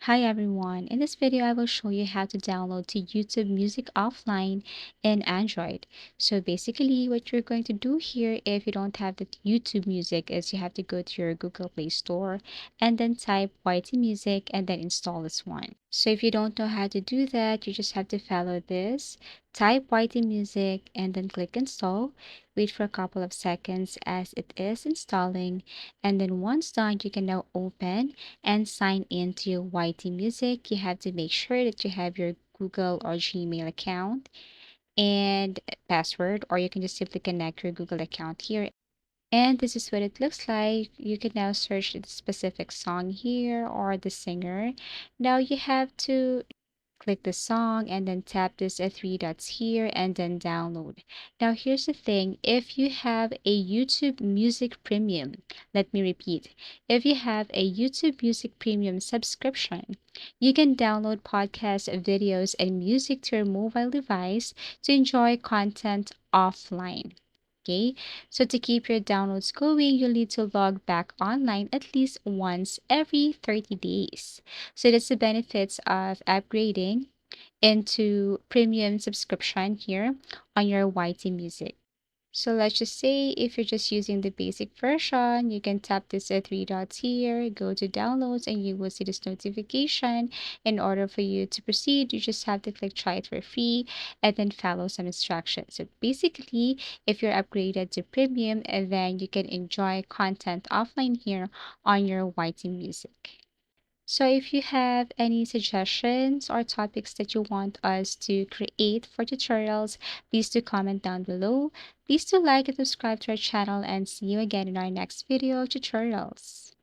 Hi everyone, in this video I will show you how to download to YouTube Music offline in Android. So basically what you're going to do here if you don't have the YouTube Music is you have to go to your Google Play Store and then type YT Music and then install this one. So if you don't know how to do that, you just have to follow this. Type YT Music and then click install. Wait for a couple of seconds as it is installing, and then once done you can now open and sign in to your YT Music. You have to make sure that you have your Google or Gmail account and password, or you can just simply connect your Google account here. And this is what it looks like. You can now search the specific song here or the singer. Now you have to click the song and then tap this three dots here and then download. Now here's the thing, if you have a YouTube Music Premium, let me repeat, if you have a YouTube Music Premium subscription, you can download podcasts, videos, and music to your mobile device to enjoy content offline. Okay, so to keep your downloads going, you'll need to log back online at least once every 30 days. So that's the benefits of upgrading into premium subscription here on your YT Music. So let's just say if you're just using the basic version, you can tap this three dots here, go to downloads, and you will see this notification. In order for you to proceed, you just have to click try it for free and then follow some instructions. So basically, if you're upgraded to premium, and then you can enjoy content offline here on your YT Music. So if you have any suggestions or topics that you want us to create for tutorials, please do comment down below. Please do like and subscribe to our channel and see you again in our next video tutorials.